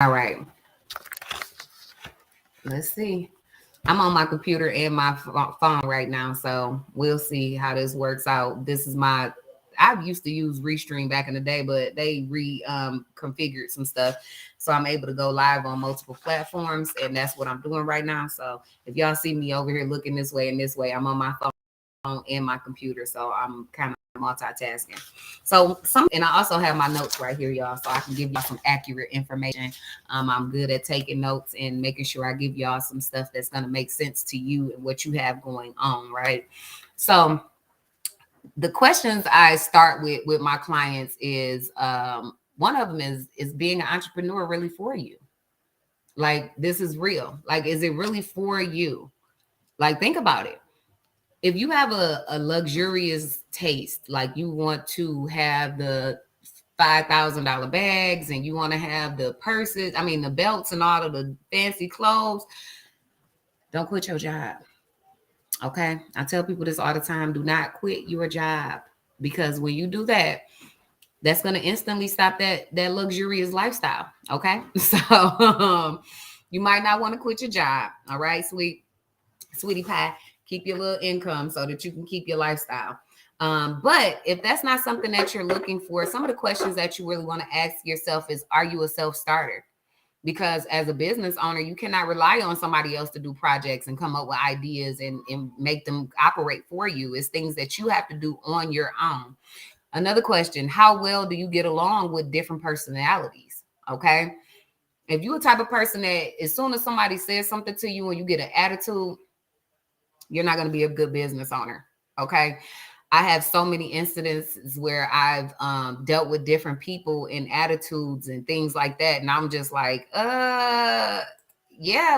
All right. Let's see. I'm on my computer and my phone right now, so we'll see how this works out. This is my I used to use Restream back in the day, but they configured some stuff, so I'm able to go live on multiple platforms, and that's what I'm doing right now. So if y'all see me over here looking this way and this way, I'm on my phone and my computer, so I'm kind of multitasking. So and I also have my notes right here, y'all, so I can give y'all some accurate information. I'm good at taking notes and making sure I give y'all some stuff that's going to make sense to you and what you have going on, right? So the questions I start with my clients is one of them is being an entrepreneur really for you? Like, this is real. Like, is it really for you? Like, think about it. If you have a luxurious taste, like you want to have the $5,000 bags and you want to have the purses, I mean, the belts and all of the fancy clothes, don't quit your job. Okay. I tell people this all the time. Do not quit your job, because when you do that, that's going to instantly stop that luxurious lifestyle. Okay. So you might not want to quit your job. All right, sweetie pie, keep your little income so that you can keep your lifestyle. But if that's not something that you're looking for, some of the questions that you really want to ask yourself is, are you a self-starter? Because as a business owner, you cannot rely on somebody else to do projects and come up with ideas and make them operate for you. It's things that you have to do on your own. Another question, how well do you get along with different personalities? Okay. If you're a type of person that as soon as somebody says something to you and you get an attitude, you're not going to be a good business owner. Okay. I have so many incidents where I've dealt with different people and attitudes and things like that. And I'm just like, yeah,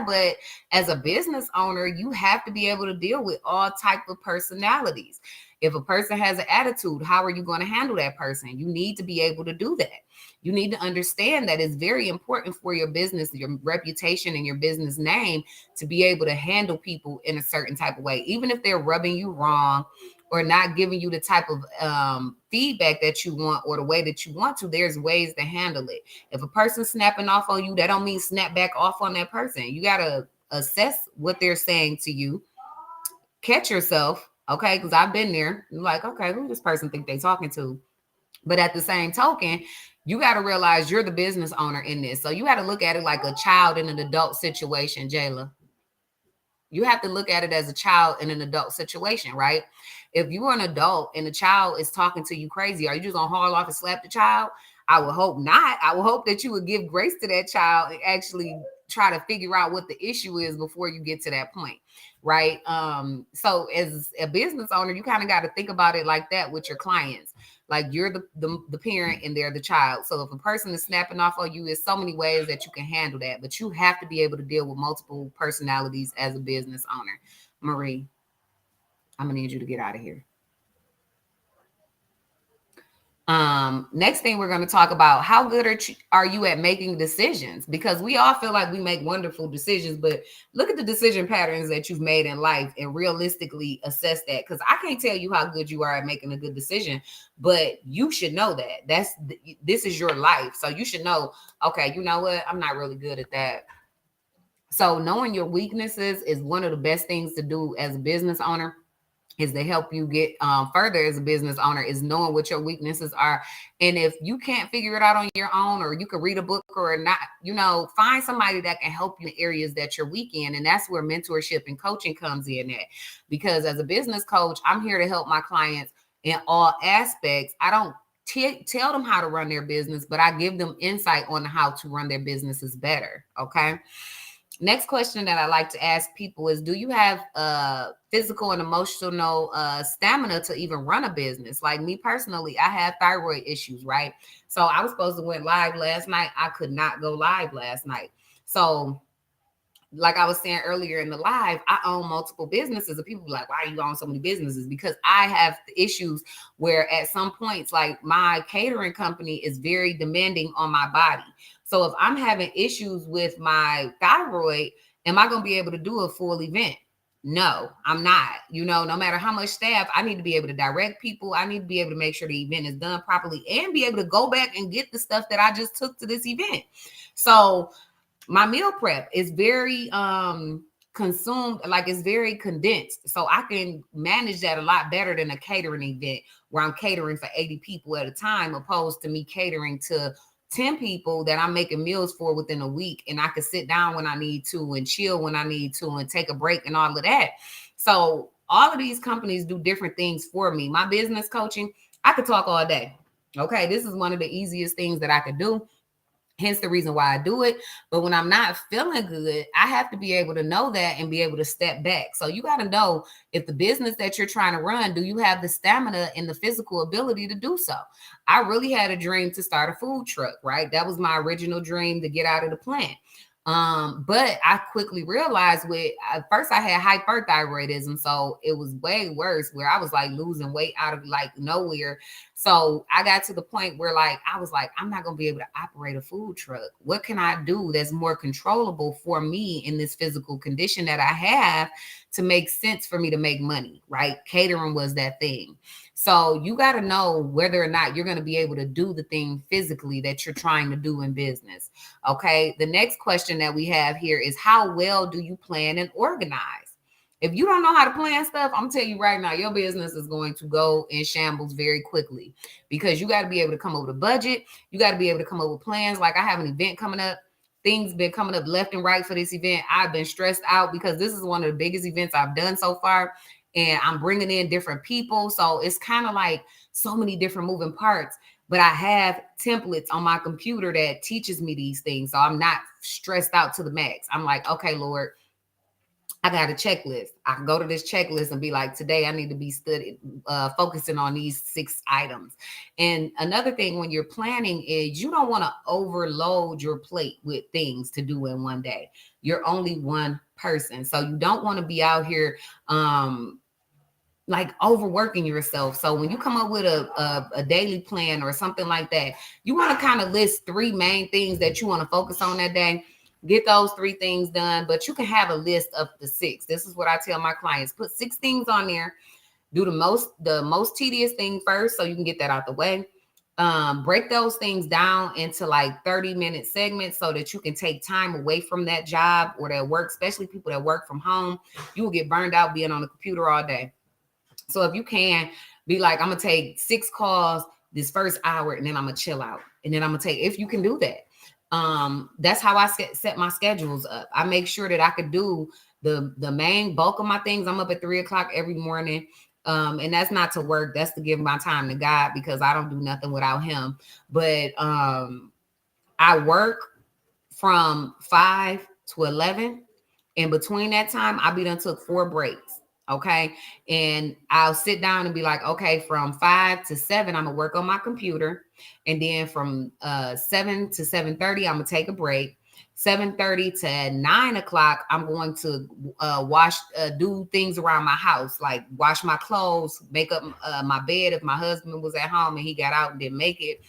but as a business owner, you have to be able to deal with all type of personalities. If a person has an attitude, how are you going to handle that person? You need to be able to do that. You need to understand that it's very important for your business, your reputation, and your business name to be able to handle people in a certain type of way, even if they're rubbing you wrong or not giving you the type of feedback that you want or the way that you want to. There's ways to handle it. If a person's snapping off on you, that don't mean snap back off on that person. You got to assess what they're saying to you, catch yourself, okay? Because I've been there. You're like, okay, who this person think they talking to? But at the same token, you got to realize you're the business owner in this. So you got to look at it like a child in an adult situation, Jayla. You have to look at it as a child in an adult situation, right? If you are an adult and the child is talking to you crazy, are you just gonna haul off and slap the child? I would hope not. I would hope that you would give grace to that child and actually try to figure out what the issue is before you get to that point, right? So as a business owner, you kind of got to think about it like that with your clients. Like, you're the parent and they're the child. So if a person is snapping off on you, there's so many ways that you can handle that. But you have to be able to deal with multiple personalities as a business owner. Marie, I'm gonna need you to get out of here. Next thing we're going to talk about, how good are you at making decisions? Because we all feel like we make wonderful decisions, but look at the decision patterns that you've made in life and realistically assess that. Because I can't tell you how good you are at making a good decision, but you should know that this is your life. So you should know, okay, you know what? I'm not really good at that. So knowing your weaknesses is one of the best things to do as a business owner, is to help you get further as a business owner, is knowing what your weaknesses are. And if you can't figure it out on your own, or you can read a book or not, find somebody that can help you in areas that you're weak in. And that's where mentorship and coaching comes in at. Because as a business coach, I'm here to help my clients in all aspects. I don't tell them how to run their business, but I give them insight on how to run their businesses better. Okay. Next question that I like to ask people is, do you have physical and emotional stamina to even run a business? Like me personally, I have thyroid issues, right? So I was supposed to went live last night. I could not go live last night. So like I was saying earlier in the live, I own multiple businesses, and people be like, why are you own so many businesses? Because I have issues where at some points, like my catering company is very demanding on my body. So if I'm having issues with my thyroid, am I going to be able to do a full event? No, I'm not. No matter how much staff, I need to be able to direct people. I need to be able to make sure the event is done properly and be able to go back and get the stuff that I just took to this event. So my meal prep is very consumed, like it's very condensed. So I can manage that a lot better than a catering event where I'm catering for 80 people at a time, opposed to me catering to 10 people that I'm making meals for within a week. And I can sit down when I need to and chill when I need to and take a break and all of that. So all of these companies do different things for me. My business coaching, I could talk all day. Okay, this is one of the easiest things that I could do, hence the reason why I do it. But when I'm not feeling good, I have to be able to know that and be able to step back. So you got to know, if the business that you're trying to run, do you have the stamina and the physical ability to do so? I really had a dream to start a food truck, right? That was my original dream, to get out of the plant. But I quickly realized at first I had hyperthyroidism, so it was way worse, where I was like losing weight out of like nowhere. So I got to the point where I was like, I'm not going to be able to operate a food truck. What can I do that's more controllable for me in this physical condition that I have to make sense for me to make money, right? Catering was that thing. So you got to know whether or not you're going to be able to do the thing physically that you're trying to do in business. Okay. The next question that we have here is, how well do you plan and organize? If you don't know how to plan stuff, I'm telling you right now, your business is going to go in shambles very quickly, because you got to be able to come up with a budget. You got to be able to come up with plans. Like, I have an event coming up. Things been coming up left and right for this event. I've been stressed out because this is one of the biggest events I've done so far, and I'm bringing in different people. So it's kind of like so many different moving parts, but I have templates on my computer that teaches me these things. So I'm not stressed out to the max. I'm like, okay, Lord, I got a checklist. I can go to this checklist and be like, today I need to be focusing on these 6 items. And another thing when you're planning is, you don't want to overload your plate with things to do in one day. You're only one person. So you don't want to be out here like overworking yourself. So when you come up with a daily plan or something like that, you want to kind of list 3 main things that you want to focus on that day. Get those 3 things done, but you can have a list of the 6. This is what I tell my clients: put 6 things on there. Do the most tedious thing first, so you can get that out the way. Break those things down into like 30-minute segments so that you can take time away from that job or that work, especially people that work from home. You will get burned out being on the computer all day. So if you can be like, I'm going to take 6 calls this first hour, and then I'm going to chill out. And then I'm going to if you can do that. That's how I set my schedules up. I make sure that I could do the main bulk of my things. I'm up at 3:00 every morning. And that's not to work. That's to give my time to God, because I don't do nothing without him. But I work from 5 to 11. And between that time, I be done took 4 breaks. Okay. And I'll sit down and be like, okay, from 5 to 7, I'm gonna work on my computer. And then from 7 to 7:30, I'm gonna take a break. 7:30 to 9:00, I'm going to do things around my house, like wash my clothes, make up my bed if my husband was at home and he got out and didn't make it.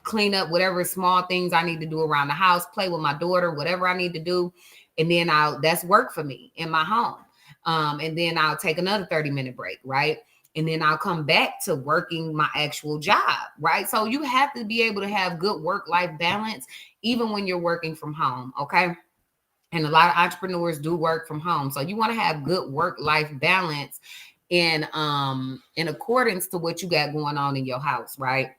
Clean up whatever small things I need to do around the house, play with my daughter, whatever I need to do. And then that's work for me in my home. And then I'll take another 30-minute break, right? And then I'll come back to working my actual job, right? So you have to be able to have good work-life balance, even when you're working from home, okay? And a lot of entrepreneurs do work from home. So you want to have good work-life balance in accordance to what you got going on in your house, right?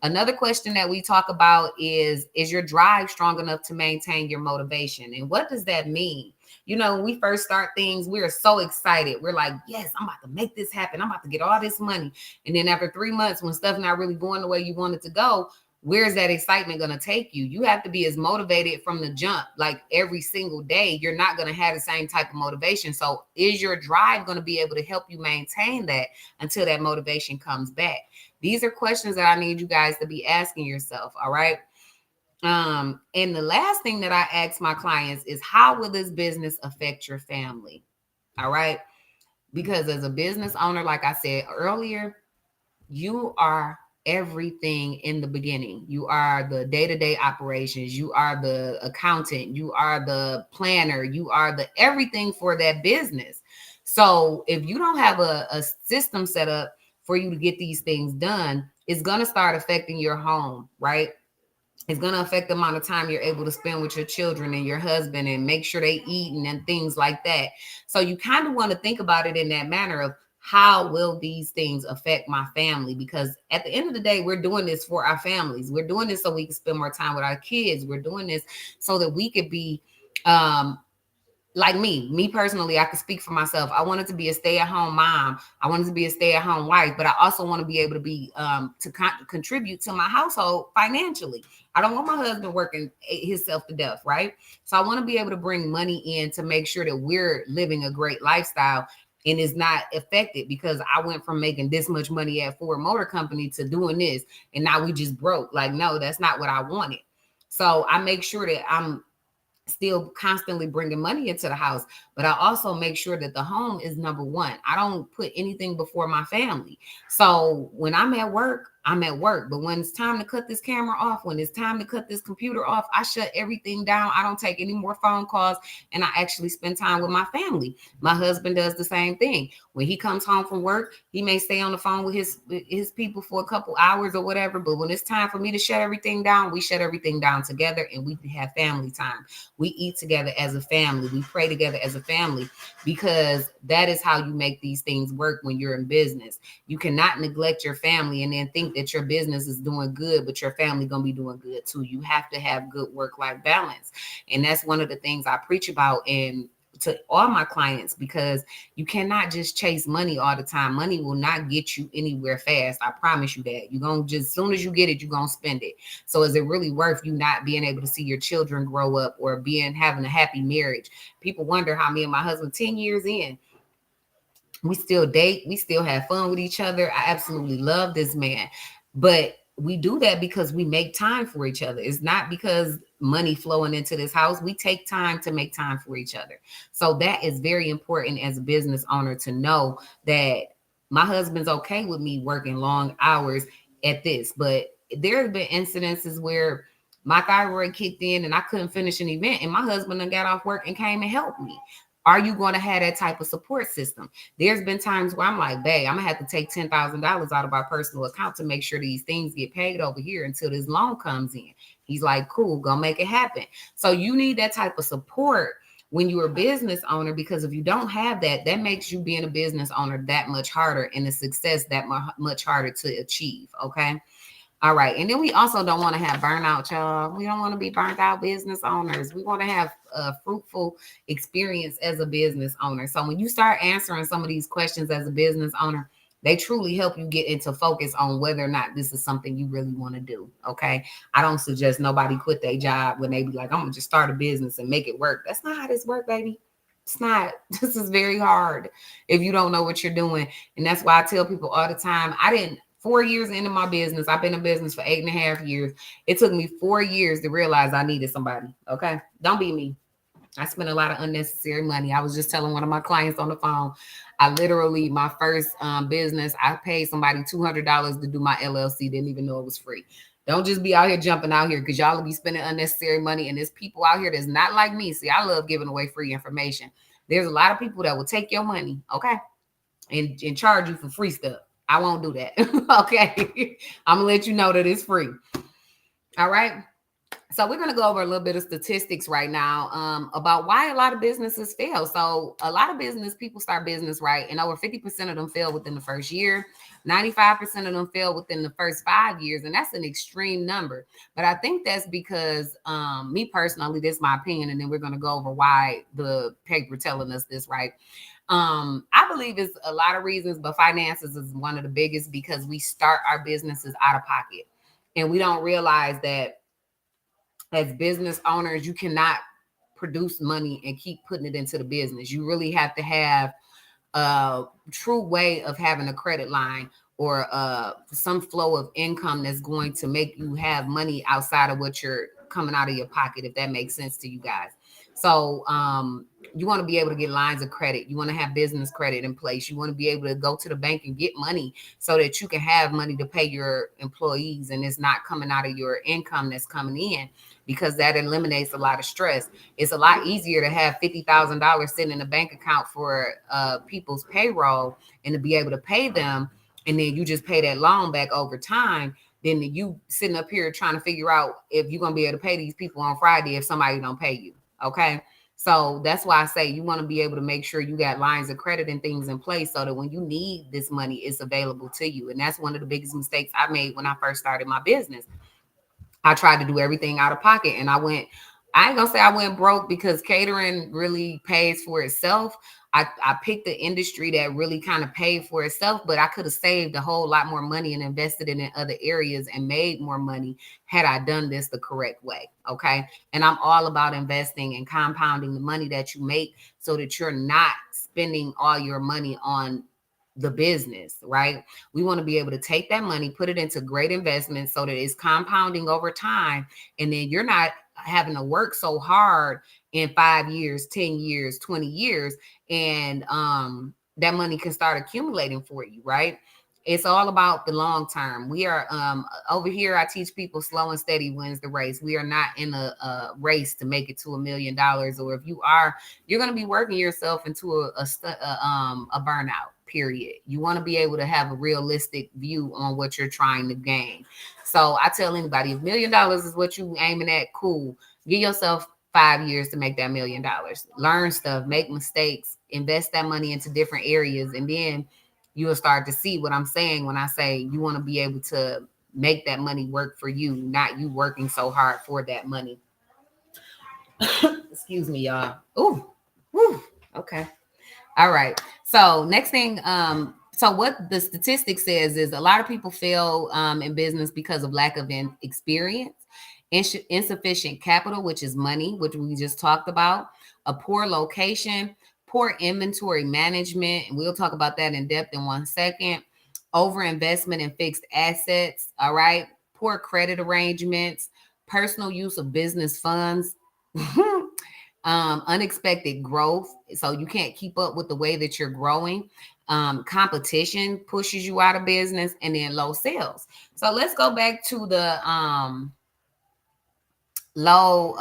Another question that we talk about is your drive strong enough to maintain your motivation? And what does that mean? When we first start things, we're so excited. We're like, yes, I'm about to make this happen. I'm about to get all this money. And then after 3 months, when stuff not really going the way you want it to go, where's that excitement going to take you? You have to be as motivated from the jump, like every single day. You're not going to have the same type of motivation. So is your drive going to be able to help you maintain that until that motivation comes back? These are questions that I need you guys to be asking yourself. All right. And the last thing that I ask my clients is, how will this business affect your family? All right. Because as a business owner, like I said earlier, you are everything in the beginning. You are the day-to-day operations, you are the accountant, you are the planner, you are the everything for that business. So if you don't have a system set up for you to get these things done, it's going to start affecting your home, right? It's going to affect the amount of time you're able to spend with your children and your husband and make sure they eating and things like that. So you kind of want to think about it in that manner of how will these things affect my family? Because at the end of the day, we're doing this for our families. We're doing this so we can spend more time with our kids. We're doing this so that we could be like me personally, I could speak for myself. I wanted to be a stay-at-home mom. I wanted to be a stay-at-home wife, but I also want to be able to be contribute to my household financially. I don't want my husband working himself to death, right? So I want to be able to bring money in to make sure that we're living a great lifestyle and is not affected because I went from making this much money at Ford Motor Company to doing this, and now we just broke. Like, no, that's not what I wanted. So I make sure that I'm still constantly bringing money into the house, but I also make sure that the home is number one. I don't put anything before my family. So when I'm at work, I'm at work. But when it's time to cut this camera off, when it's time to cut this computer off, I shut everything down. I don't take any more phone calls, and I actually spend time with my family. My husband does the same thing. When he comes home from work, he may stay on the phone with his people for a couple hours or whatever. But when it's time for me to shut everything down, we shut everything down together and we have family time. We eat together as a family. We pray together as a family, because that is how you make these things work when you're in business. You cannot neglect your family and then think that your business is doing good, but your family going to be doing good too. You have to have good work-life balance. And that's one of the things I preach about and to all my clients, because you cannot just chase money all the time. Money will not get you anywhere fast. I promise you that. You're going to just, as soon as you get it, you're going to spend it. So is it really worth you not being able to see your children grow up or having a happy marriage? People wonder how me and my husband, 10 years in, we still date. We still have fun with each other. I absolutely love this man. But we do that because we make time for each other. It's not because money flowing into this house. We take time to make time for each other. So that is very important as a business owner to know that my husband's okay with me working long hours at this. But there have been incidences where my thyroid kicked in and I couldn't finish an event, and my husband then got off work and came and helped me. Are you going to have that type of support system? There's been times where I'm like, babe, I'm going to have to take $10,000 out of our personal account to make sure these things get paid over here until this loan comes in. He's like, cool, go make it happen. So you need that type of support when you're a business owner, because if you don't have that, that makes you being a business owner that much harder and the success that much harder to achieve. Okay. All right. And then we also don't want to have burnout, y'all. We don't want to be burnt out business owners. We want to have a fruitful experience as a business owner. So when you start answering some of these questions as a business owner, they truly help you get into focus on whether or not this is something you really want to do. Okay. I don't suggest nobody quit their job when they be like, I'm going to just start a business and make it work. That's not how this works, baby. It's not. This is very hard if you don't know what you're doing. And that's why I tell people all the time, 4 years into my business, I've been in business for 8.5 years. It took me 4 years to realize I needed somebody. Okay. Don't be me. I spent a lot of unnecessary money. I was just telling one of my clients on the phone, I literally, my first business, I paid somebody $200 to do my LLC. Didn't even know it was free. Don't just be out here jumping out here, because y'all will be spending unnecessary money. And there's people out here that's not like me. See, I love giving away free information. There's a lot of people that will take your money, okay, and charge you for free stuff. I won't do that. Okay. I'm gonna let you know that it's free. All right. So we're going to go over a little bit of statistics right now about why a lot of businesses fail. So a lot of people start business, right? And over 50% of them fail within the first year. 95% of them fail within the first 5 years. And that's an extreme number. But I think that's because me personally, this is my opinion. And then we're going to go over why the paper telling us this, right? I believe it's a lot of reasons, but finances is one of the biggest, because we start our businesses out of pocket and we don't realize that as business owners, you cannot produce money and keep putting it into the business. You really have to have a true way of having a credit line or some flow of income that's going to make you have money outside of what you're coming out of your pocket, if that makes sense to you guys. So you want to be able to get lines of credit. You want to have business credit in place. You want to be able to go to the bank and get money so that you can have money to pay your employees and it's not coming out of your income that's coming in, because that eliminates a lot of stress. It's a lot easier to have $50,000 sitting in a bank account for people's payroll and to be able to pay them, and then you just pay that loan back over time, than you sitting up here trying to figure out if you're going to be able to pay these people on Friday if somebody don't pay you. Okay. So that's why I say you want to be able to make sure you got lines of credit and things in place so that when you need this money, it's available to you. And that's one of the biggest mistakes I made when I first started my business. I tried to do everything out of pocket, and I ain't gonna say I went broke, because catering really pays for itself. I picked the industry that really kind of paid for itself, but I could have saved a whole lot more money and invested it in other areas and made more money had I done this the correct way. Okay. And I'm all about investing and compounding the money that you make so that you're not spending all your money on the business, right? We want to be able to take that money, put it into great investments so that it's compounding over time. And then you're not having to work so hard in 5 years, 10 years, 20 years. And that money can start accumulating for you, right? It's all about the long term. We are over here. I teach people slow and steady wins the race. We are not in a race to make it to $1 million, or if you are, you're going to be working yourself into a burnout. Period. You want to be able to have a realistic view on what you're trying to gain. So I tell anybody, if $1 million is what you aiming at, cool. Give yourself 5 years to make that $1 million. Learn stuff, make mistakes, invest that money into different areas, and then you'll start to see what I'm saying when I say you want to be able to make that money work for you, not you working so hard for that money. Excuse me, y'all. Ooh, whew. Okay. All right. So next thing, so what the statistic says is a lot of people fail in business because of lack of experience, insufficient capital, which is money, which we just talked about, a poor location, poor inventory management, and we'll talk about that in depth in 1 second. Over investment in fixed assets. All right. Poor credit arrangements, personal use of business funds. Unexpected growth, so you can't keep up with the way that you're growing. Competition pushes you out of business, and then low sales. So let's go back to the low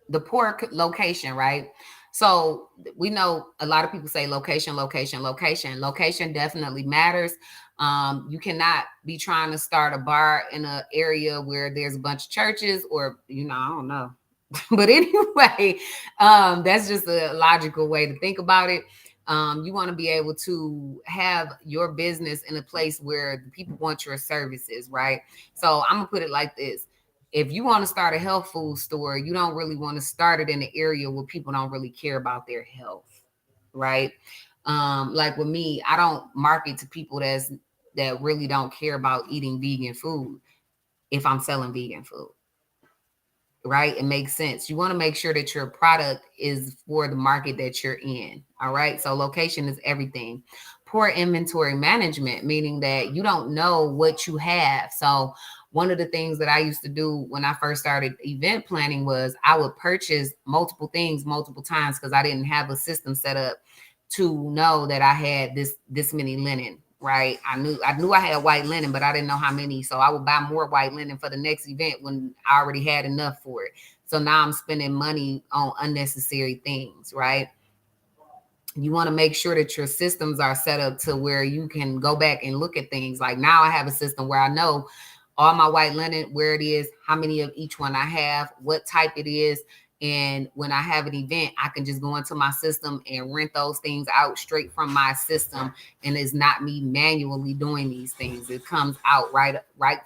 the poor location, right? So we know a lot of people say location, location, location. Location definitely matters. You cannot be trying to start a bar in an area where there's a bunch of churches, or I don't know. But anyway, that's just a logical way to think about it. You want to be able to have your business in a place where the people want your services, right? So I'm gonna put it like this. If you want to start a health food store, you don't really want to start it in an area where people don't really care about their health, right? Like with me, I don't market to people that really don't care about eating vegan food if I'm selling vegan food, right? It makes sense. You want to make sure that your product is for the market that you're in. All right. So location is everything. Poor inventory management, meaning that you don't know what you have. So one of the things that I used to do when I first started event planning was I would purchase multiple things multiple times because I didn't have a system set up to know that I had this many linen, right? I knew I had white linen, but I didn't know how many. So I would buy more white linen for the next event when I already had enough for it. So now I'm spending money on unnecessary things, right? You want to make sure that your systems are set up to where you can go back and look at things. Like now I have a system where I know all my white linen, where it is, how many of each one I have, what type it is. And when I have an event, I can just go into my system and rent those things out straight from my system. And it's not me manually doing these things. It comes out right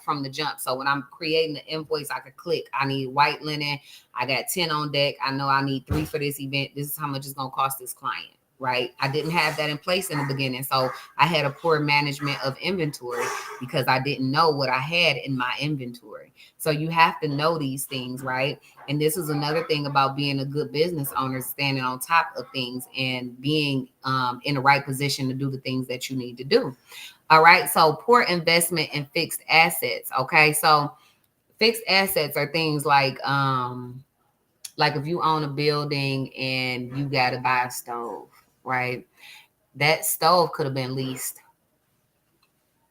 from the jump. So when I'm creating the invoice, I could click, I need white linen. I got 10 on deck. I know I need 3 for this event. This is how much it's going to cost this client. Right. I didn't have that in place in the beginning. So I had a poor management of inventory because I didn't know what I had in my inventory. So you have to know these things, right? And this is another thing about being a good business owner, standing on top of things and being in the right position to do the things that you need to do. All right. So poor investment in fixed assets. Okay. So fixed assets are things like Like if you own a building and you got to buy a stove, right? That stove could have been leased.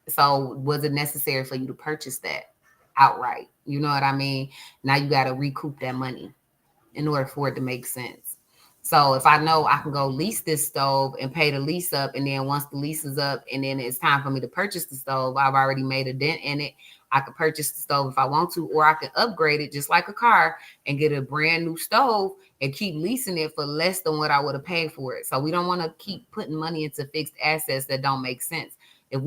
So was it necessary for you to purchase that outright? You know what I mean? Now you got to recoup that money in order for it to make sense. So if I know I can go lease this stove and pay the lease up, and then once the lease is up and then it's time for me to purchase the stove, I've already made a dent in it. I could purchase the stove if I want to, or I could upgrade it just like a car and get a brand new stove and keep leasing it for less than what I would have paid for it. So we don't want to keep putting money into fixed assets that don't make sense. If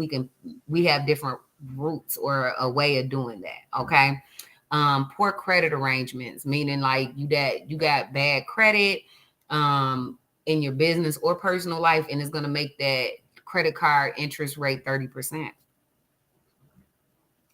we have different routes or a way of doing that. Okay. Poor credit arrangements, meaning like you got bad credit in your business or personal life, and it's going to make that credit card interest rate 30%.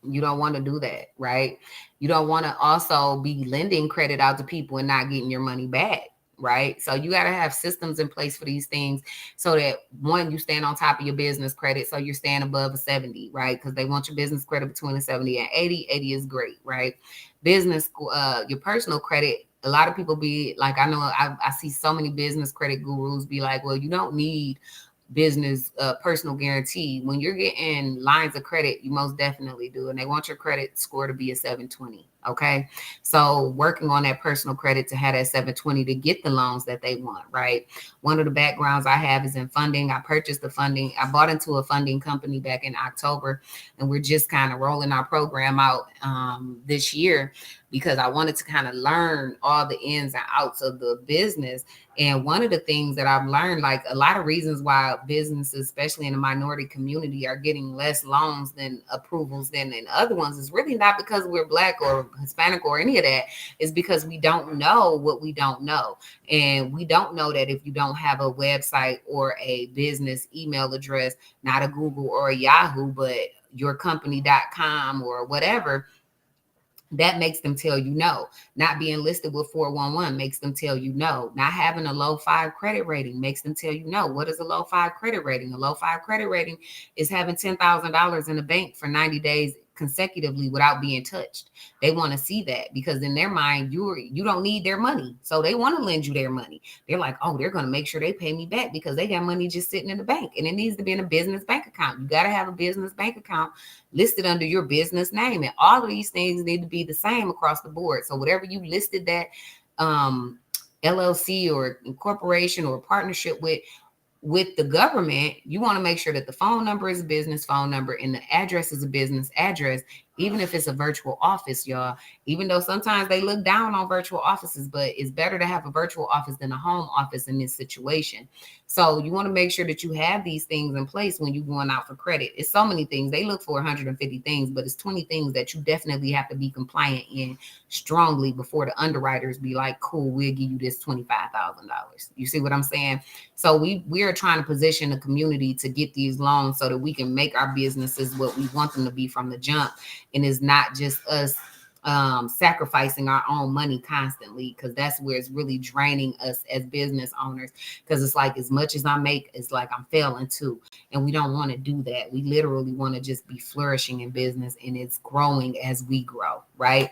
You don't want to do that, right? You don't want to also be lending credit out to people and not getting your money back, right? So you got to have systems in place for these things so that one, you stand on top of your business credit. So you're staying above a 70, right? Because they want your business credit between a 70 and 80. 80 is great, right? Business, your personal credit. A lot of people be like, I know I see so many business credit gurus be like, well, you don't need business personal guarantee. When you're getting lines of credit, you most definitely do, and they want your credit score to be a 720. Okay, so working on that personal credit to have that 720 to get the loans that they want, right? One of the backgrounds I have is in funding. I purchased the funding. I bought into a funding company back in October, and we're just kind of rolling our program out this year because I wanted to kind of learn all the ins and outs of the business. And one of the things that I've learned, like a lot of reasons why businesses, especially in the minority community, are getting less loans than approvals than in other ones, is really not because we're Black or Hispanic or any of that. It's because we don't know what we don't know. And we don't know that if you don't have a website or a business email address, not a Google or a Yahoo, but yourcompany.com or whatever, that makes them tell you no. Not being listed with 411 makes them tell you no. Not having a low 5 credit rating makes them tell you no. What is a low 5 credit rating? A low 5 credit rating is having $10,000 in the bank for 90 days consecutively without being touched. They want to see that because in their mind, you don't need their money. So they want to lend you their money. They're like, oh, they're going to make sure they pay me back because they got money just sitting in the bank, and it needs to be in a business bank account. You got to have a business bank account listed under your business name, and all of these things need to be the same across the board. So whatever you listed that LLC or corporation or partnership with the government, you want to make sure that the phone number is a business phone number and the address is a business address, even if it's a virtual office, y'all. Even though sometimes they look down on virtual offices, but it's better to have a virtual office than a home office in this situation. So you want to make sure that you have these things in place when you're going out for credit. It's so many things. They look for 150 things, but it's 20 things that you definitely have to be compliant in strongly before the underwriters be like, cool, we'll give you this $25,000. You see what I'm saying? So we are trying to position the community to get these loans so that we can make our businesses what we want them to be from the jump. And it's not just us sacrificing our own money constantly, because that's where it's really draining us as business owners. Because it's like, as much as I make, it's like I'm failing too. And we don't want to do that. We literally want to just be flourishing in business, and it's growing as we grow, right?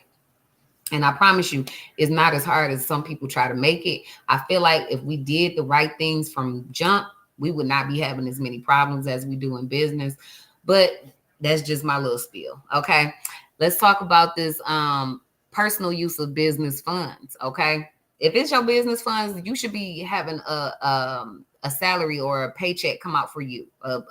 And I promise you, it's not as hard as some people try to make it. I feel like if we did the right things from jump, we would not be having as many problems as we do in business. But that's just my little spiel. Okay. Let's talk about this personal use of business funds. Okay. If it's your business funds, you should be having a salary or a paycheck come out for you, a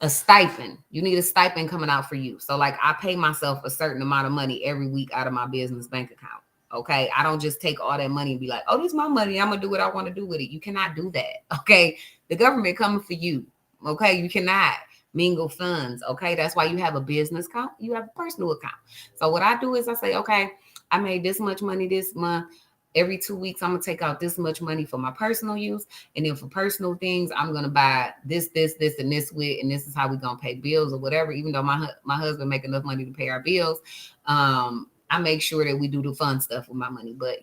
stipend. You need a stipend coming out for you. So like, I pay myself a certain amount of money every week out of my business bank account. Okay. I don't just take all that money and be like, oh, this is my money, I'm gonna do what I want to do with it. You cannot do that. Okay. The government coming for you. Okay. You cannot mingle funds. Okay. That's why you have a business account. You have a personal account. So what I do is I say, okay, I made this much money this month. Every 2 weeks, I'm going to take out this much money for my personal use. And then for personal things, I'm going to buy this, and this with, and this is how we're going to pay bills or whatever. Even though my husband make enough money to pay our bills, I make sure that we do the fun stuff with my money. But,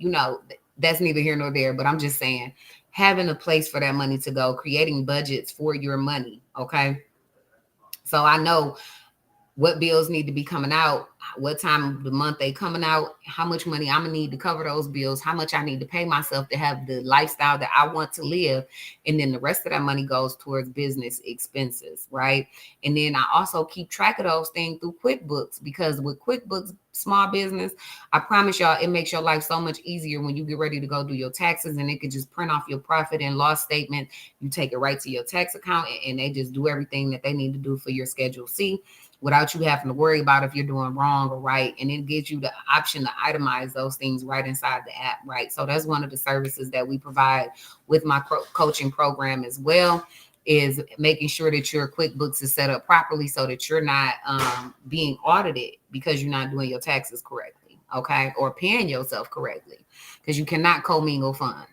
that's neither here nor there. But I'm just saying, having a place for that money to go, creating budgets for your money. Okay. So I know what bills need to be coming out, what time of the month they coming out, how much money I'm gonna need to cover those bills, how much I need to pay myself to have the lifestyle that I want to live. And then the rest of that money goes towards business expenses, right? And then I also keep track of those things through QuickBooks, because with QuickBooks Small Business, I promise y'all, it makes your life so much easier when you get ready to go do your taxes, and it can just print off your profit and loss statement. You take it right to your tax account, and they just do everything that they need to do for your Schedule C without you having to worry about if you're doing wrong or right. And it gives you the option to itemize those things right inside the app, right? So that's one of the services that we provide with my coaching program as well, is making sure that your QuickBooks is set up properly so that you're not being audited because you're not doing your taxes correctly, okay? Or paying yourself correctly, because you cannot commingle funds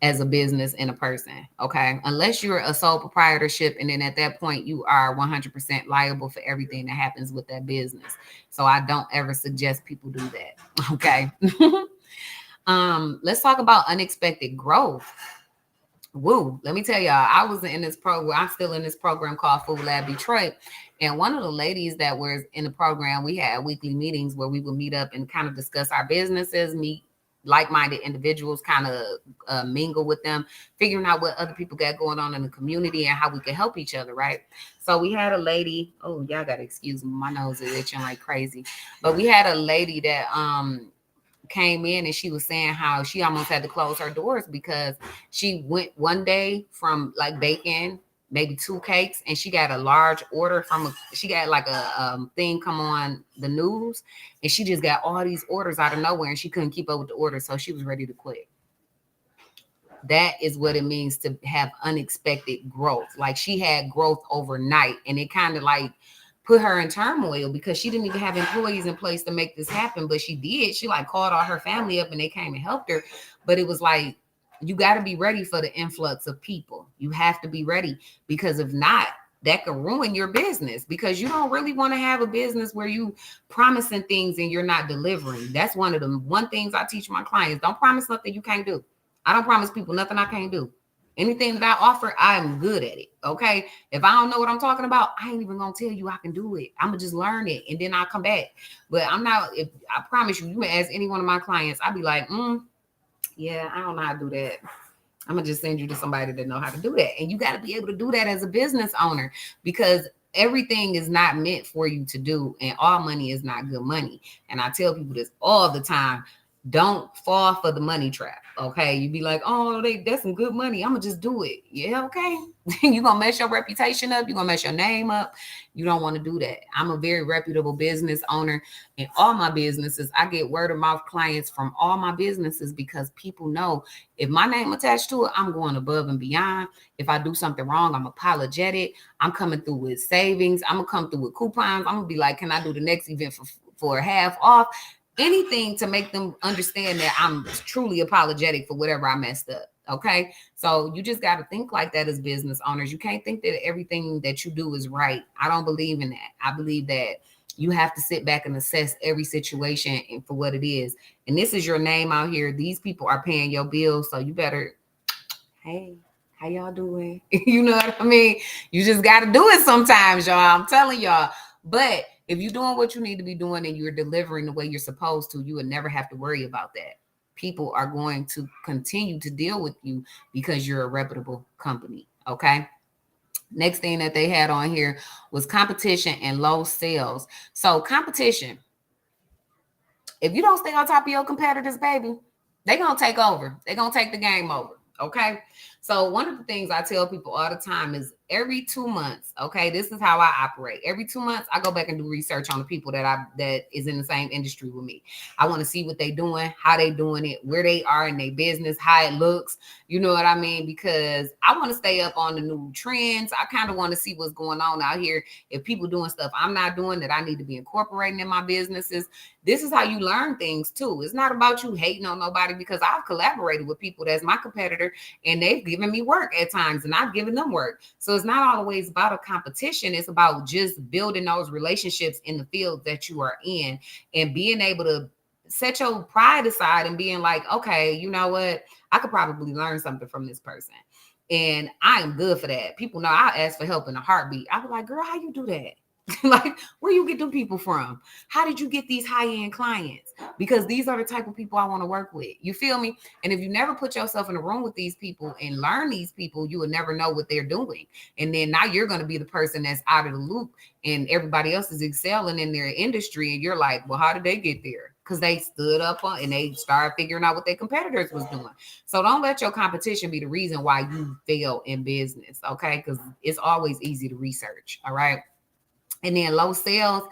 as a business and a person, okay? Unless you're a sole proprietorship, and then at that point you are 100% liable for everything that happens with that business. So I don't ever suggest people do that, okay? Let's talk about unexpected growth. Woo, let me tell y'all, I was in this program, I'm still in this program called Food Lab Detroit. And one of the ladies that was in the program, we had weekly meetings where we would meet up and kind of discuss our businesses, meet like-minded individuals, kind of mingle with them, figuring out what other people got going on in the community and how we could help each other, right? So we had a lady, oh, y'all gotta excuse me, my nose is itching like crazy. But we had a lady that came in, and she was saying how she almost had to close her doors because she went one day from like baking maybe 2 cakes, and she got a large order from she got like a thing come on the news, and she just got all these orders out of nowhere, and she couldn't keep up with the orders, so she was ready to quit. That is what it means to have unexpected growth. Like, she had growth overnight, and it kind of like put her in turmoil because she didn't even have employees in place to make this happen, but she did. She like called all her family up, and they came and helped her. But it was like, you got to be ready for the influx of people. You have to be ready, because if not, that can ruin your business, because you don't really want to have a business where you promising things and you're not delivering. That's one of the things I teach my clients. Don't promise nothing you can't do. I don't promise people nothing I can't do. Anything that I offer, I'm good at it. Okay. If I don't know what I'm talking about, I ain't even gonna tell you I can do it. I'm gonna just learn it, and then I'll come back. But I'm not, if I promise you, you may ask any one of my clients, I'll be like, yeah, I don't know how to do that. I'm gonna just send you to somebody that know how to do that. And you got to be able to do that as a business owner, because everything is not meant for you to do, and all money is not good money. And I tell people this all the time. Don't fall for the money trap. Okay. You be like, oh, that's some good money, I'm gonna just do it. Yeah, okay. You're gonna mess your reputation up, you're gonna mess your name up. You don't want to do that. I'm a very reputable business owner. In all my businesses, I get word of mouth clients from all my businesses, because people know if my name attached to it, I'm going above and beyond. If I do something wrong, I'm apologetic. I'm coming through with savings. I'm gonna come through with coupons. I'm gonna be like, can I do the next event for half off? Anything to make them understand that I'm truly apologetic for whatever I messed up. Okay. So you just got to think like that as business owners. You can't think that everything that you do is right. I don't believe in that. I believe that you have to sit back and assess every situation and for what it is. And this is your name out here. These people are paying your bills. So you better, hey, how y'all doing? You know what I mean? You just got to do it sometimes, y'all. I'm telling y'all. But if you're doing what you need to be doing and you're delivering the way you're supposed to, you would never have to worry about that. People are going to continue to deal with you because you're a reputable company. Okay. Next thing that they had on here was competition and low sales. So competition, if you don't stay on top of your competitors, baby, they're going to take over. They're going to take the game over. Okay. So one of the things I tell people all the time is every 2 months, okay, this is how I operate. Every 2 months, I go back and do research on the people that is in the same industry with me. I want to see what they're doing, how they doing it, where they are in their business, how it looks. You know what I mean? Because I want to stay up on the new trends. I kind of want to see what's going on out here. If people doing stuff I'm not doing that I need to be incorporating in my businesses. This is how you learn things too. It's not about you hating on nobody, because I've collaborated with people that's my competitor, and they've given me work at times, and I've given them work. So it's not always about a competition. It's about just building those relationships in the field that you are in, and being able to set your pride aside and being like, okay, you know what? I could probably learn something from this person. And I am good for that. People know I ask for help in a heartbeat. I was like, girl, how you do that? Like, where you get them people from? How did you get these high-end clients? Because these are the type of people I want to work with. You feel me? And if you never put yourself in a room with these people and learn these people, you will never know what they're doing. And then now you're going to be the person that's out of the loop, and everybody else is excelling in their industry. And you're like, well, how did they get there? Because they stood up on and they started figuring out what their competitors was doing. So don't let your competition be the reason why you fail in business, okay? Because it's always easy to research, all right? And then low sales,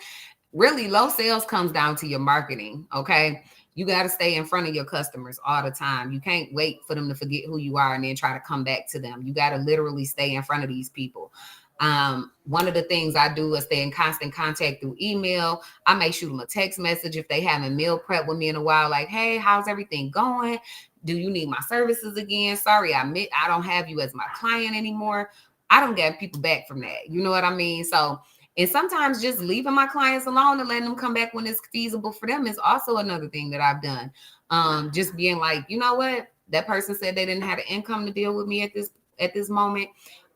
really low sales comes down to your marketing, okay? You got to stay in front of your customers all the time. You can't wait for them to forget who you are and then try to come back to them. You got to literally stay in front of these people. One of the things I do is stay in constant contact through email. I may shoot them a text message if they haven't meal prep with me in a while, like, hey, how's everything going? Do you need my services again? Sorry, I don't have you as my client anymore. I don't get people back from that. You know what I mean? So, and sometimes just leaving my clients alone and letting them come back when it's feasible for them is also another thing that I've done. Just being like, you know what? That person said they didn't have the income to deal with me at this moment.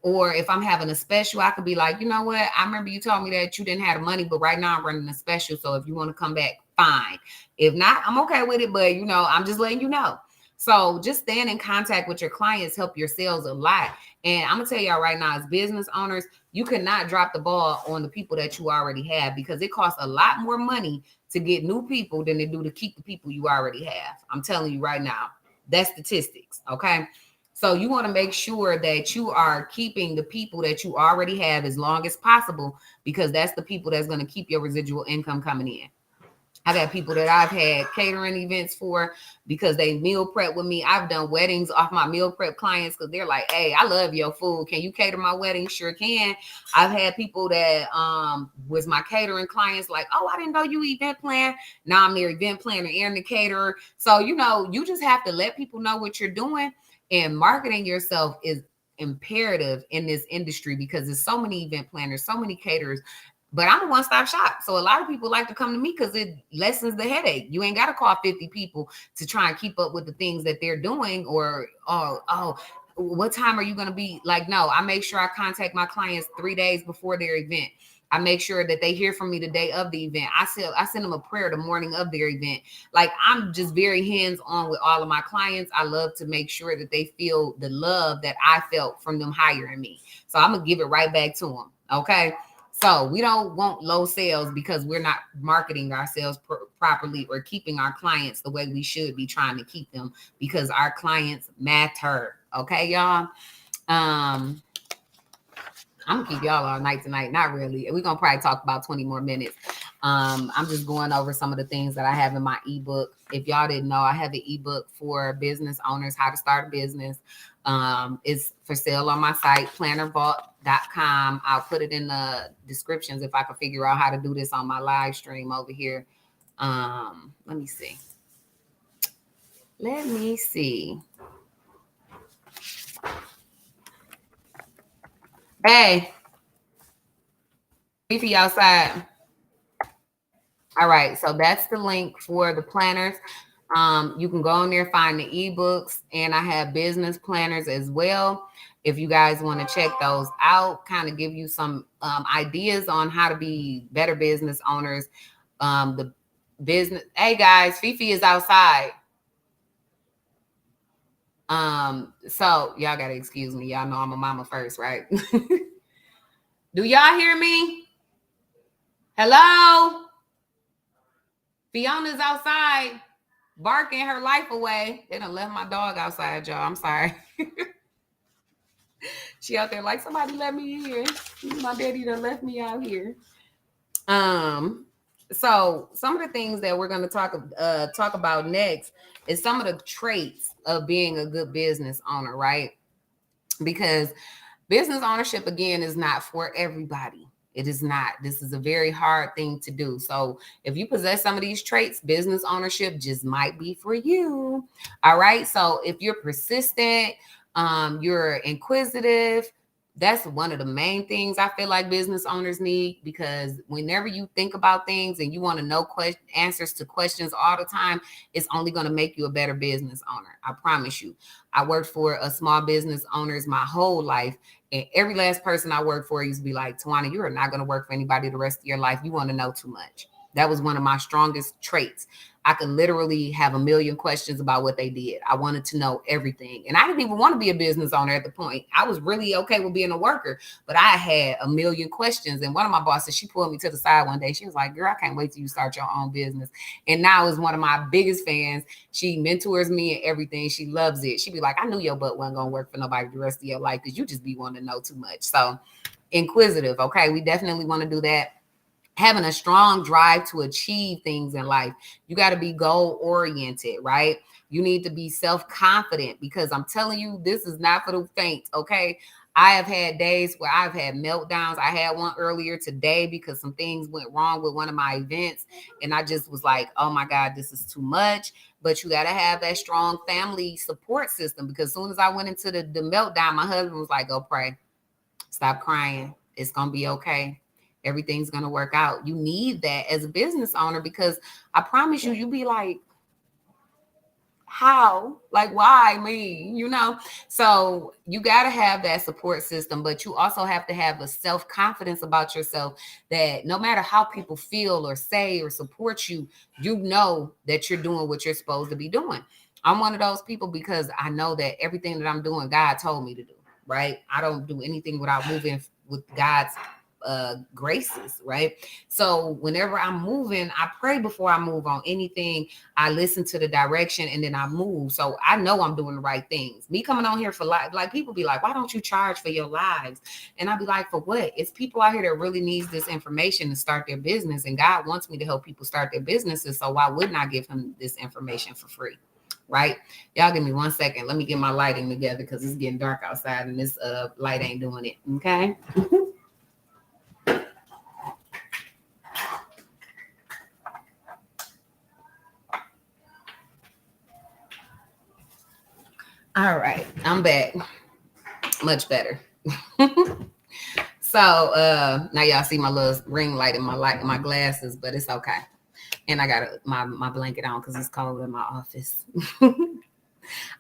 Or if I'm having a special, I could be like, you know what? I remember you told me that you didn't have the money, but right now I'm running a special. So if you want to come back, fine. If not, I'm okay with it. But, I'm just letting you know. So just staying in contact with your clients help your sales a lot. And I'm going to tell y'all right now, as business owners, you cannot drop the ball on the people that you already have, because it costs a lot more money to get new people than they do to keep the people you already have. I'm telling you right now, that's statistics. Okay. So you want to make sure that you are keeping the people that you already have as long as possible, because that's the people that's going to keep your residual income coming in. I got people that I've had catering events for because they meal prep with me. I've done weddings off my meal prep clients because they're like, hey, I love your food. Can you cater my wedding? Sure can. I've had people that was my catering clients like, oh, I didn't know you event plan. Now I'm their event planner and the caterer. So, you just have to let people know what you're doing, and marketing yourself is imperative in this industry because there's so many event planners, so many caterers. But I'm a one-stop shop. So a lot of people like to come to me because it lessens the headache. You ain't got to call 50 people to try and keep up with the things that they're doing, or, what time are you going to be? Like, no, I make sure I contact my clients 3 days before their event. I make sure that they hear from me the day of the event. I send them a prayer the morning of their event. Like, I'm just very hands-on with all of my clients. I love to make sure that they feel the love that I felt from them hiring me. So I'm going to give it right back to them. Okay. So we don't want low sales because we're not marketing ourselves properly or keeping our clients the way we should be trying to keep them, because our clients matter. Okay, y'all. I'm gonna keep y'all all night tonight. Not really. We're gonna probably talk about 20 more minutes. I'm just going over some of the things that I have in my ebook. If y'all didn't know, I have an ebook for business owners, how to start a business. It's for sale on my site, plannervault.com. I'll put it in the descriptions if I can figure out how to do this on my live stream over here. Let me see. Hey, Fifi outside. All right, so that's the link for the planners. You can go on there, find the ebooks, and I have business planners as well. If you guys want to check those out, kind of give you some ideas on how to be better business owners. The business. Hey guys, Fifi is outside. So y'all gotta excuse me. Y'all know I'm a mama first, right? Do y'all hear me? Hello? Fiona's outside barking her life away. They done left my dog outside, y'all. I'm sorry. She out there like, somebody let me in here. My daddy done left me out here. So some of the things that we're going to talk about next is some of the traits of being a good business owner, right? Because business ownership, again, is not for everybody. It is not. This is a very hard thing to do. So if you possess some of these traits, business ownership just might be for you. All right. So if you're persistent, you're inquisitive, That's one of the main things I feel like business owners need, because whenever you think about things and you want to know answers to questions all the time, it's only going to make you a better business owner. I promise you. I worked for a small business owners my whole life, and every last person I worked for used to be like, Tawana, you are not going to work for anybody the rest of your life. You want to know too much. That was one of my strongest traits. I could literally have a million questions about what they did. I wanted to know everything. And I didn't even want to be a business owner at the point. I was really okay with being a worker, but I had a million questions. And one of my bosses, she pulled me to the side one day. She was like, girl, I can't wait till you start your own business. And now is one of my biggest fans. She mentors me and everything. She loves it. She'd be like, I knew your butt wasn't going to work for nobody the rest of your life because you just be wanting to know too much. So inquisitive. Okay. We definitely want to do that. Having a strong drive to achieve things in life. You got to be goal oriented, right? You need to be self-confident, because I'm telling you, this is not for the faint. Okay. I have had days where I've had meltdowns. I had one earlier today because some things went wrong with one of my events. And I just was like, oh my God, this is too much. But you got to have that strong family support system, because as soon as I went into the meltdown, my husband was like, go pray. Stop crying. It's going to be okay. Everything's going to work out. You need that as a business owner, because I promise you, you'll be like, how? Like, why me? So you got to have that support system, but you also have to have a self-confidence about yourself that no matter how people feel or say or support you, you know that you're doing what you're supposed to be doing. I'm one of those people, because I know that everything that I'm doing, God told me to do, right? I don't do anything without moving with God's graces, right? So whenever I'm moving, I pray before I move on anything. I listen to the direction and then I move. So I know I'm doing the right things. Me coming on here for life, like people be like, why don't you charge for your lives? And I'd be like, for what? It's people out here that really needs this information to start their business. And God wants me to help people start their businesses. So why wouldn't I give him this information for free? Right? Y'all give me 1 second. Let me get my lighting together, because it's getting dark outside and this light ain't doing it. Okay. All right, I'm back. Much better. So now y'all see my little ring light in my glasses, but it's okay. And I got my blanket on because it's cold in my office.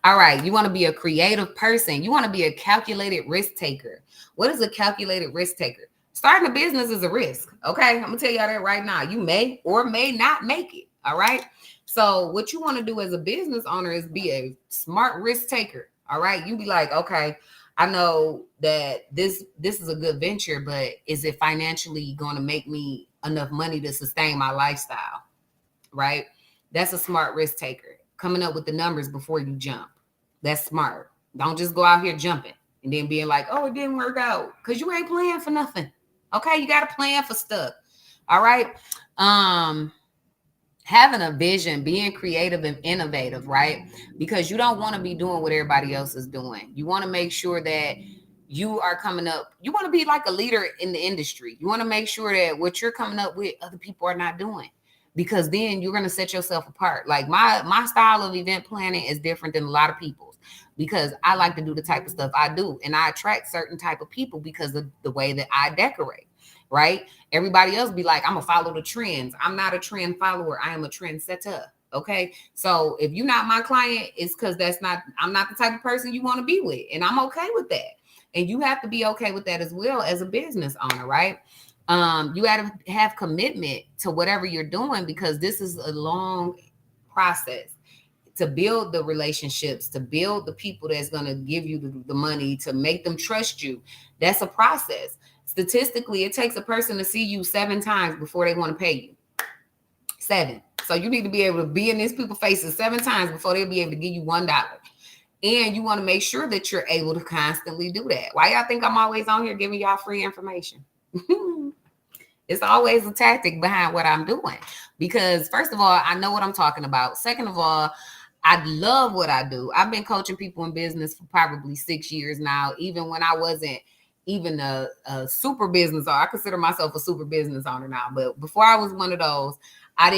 All right, you want to be a creative person. You want to be a calculated risk taker. What is a calculated risk taker? Starting a business is a risk. Okay, I'm gonna tell y'all that right now. You may or may not make it. All right. So what you want to do as a business owner is be a smart risk taker. All right. You be like, okay, I know that this is a good venture, but is it financially going to make me enough money to sustain my lifestyle? Right. That's a smart risk taker. Coming up with the numbers before you jump. That's smart. Don't just go out here jumping and then being like, oh, it didn't work out, because you ain't playing for nothing. Okay. You got to plan for stuff. All right. Having a vision, being creative and innovative, right? Because you don't want to be doing what everybody else is doing. You want to make sure that you are coming up. You want to be like a leader in the industry. You want to make sure that what you're coming up with, other people are not doing, because then you're going to set yourself apart. Like my style of event planning is different than a lot of people's, because I like to do the type of stuff I do, and I attract certain type of people because of the way that I decorate. Right? Everybody else be like, I'm gonna follow the trends. I'm not a trend follower. I am a trend setter. Okay. So if you're not my client, it's because I'm not the type of person you want to be with. And I'm okay with that. And you have to be okay with that as well as a business owner, right? You got to have commitment to whatever you're doing, because this is a long process to build the relationships, to build the people that's going to give you the money, to make them trust you. That's a process. Statistically, it takes a person to see you 7 times before they want to pay you. 7. So you need to be able to be in these people's faces 7 times before they'll be able to give you $1. And you want to make sure that you're able to constantly do that. Why y'all think I'm always on here giving y'all free information? It's always a tactic behind what I'm doing, because first of all, I know what I'm talking about. Second of all, I love what I do. I've been coaching people in business for probably 6 years now, even when I wasn't even a super business owner. I consider myself a super business owner now, but before I was one of those, I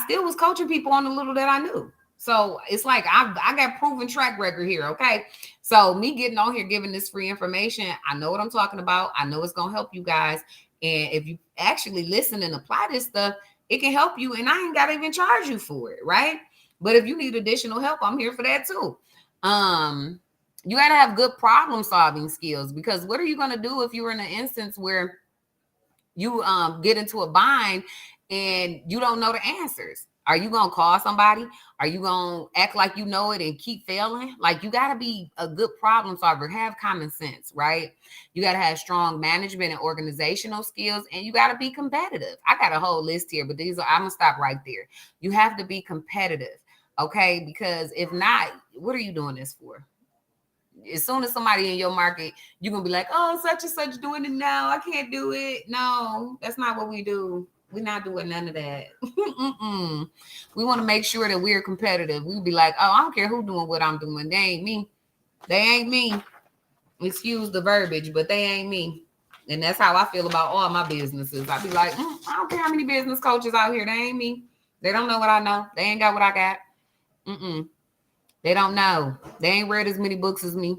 still was coaching people on the little that I knew. So it's like I got proven track record here. Okay. So me getting on here giving this free information, I know what I'm talking about. I know it's gonna help you guys. And if you actually listen and apply this stuff, it can help you. And I ain't gotta even charge you for it, right? But if you need additional help, I'm here for that too. You gotta have good problem solving skills, because what are you gonna do if you're in an instance where you get into a bind and you don't know the answers? Are you gonna call somebody? Are you gonna act like you know it and keep failing? Like, you gotta be a good problem solver, have common sense, right? You gotta have strong management and organizational skills, and you gotta be competitive. I got a whole list here, but I'm gonna stop right there. You have to be competitive, okay? Because if not, what are you doing this for? As soon as somebody in your market, you're gonna be like, oh, such and such doing it now, I can't do it. No, that's not what we do. We're not doing none of that. We want to make sure that we're competitive. We be like, oh, I don't care who's doing what I'm doing. They ain't me. They ain't me. Excuse the verbiage, but they ain't me. And that's how I feel about all my businesses. I be like, I don't care how many business coaches out here. They ain't me. They don't know what I know. They ain't got what I got. They don't know. They ain't read as many books as me.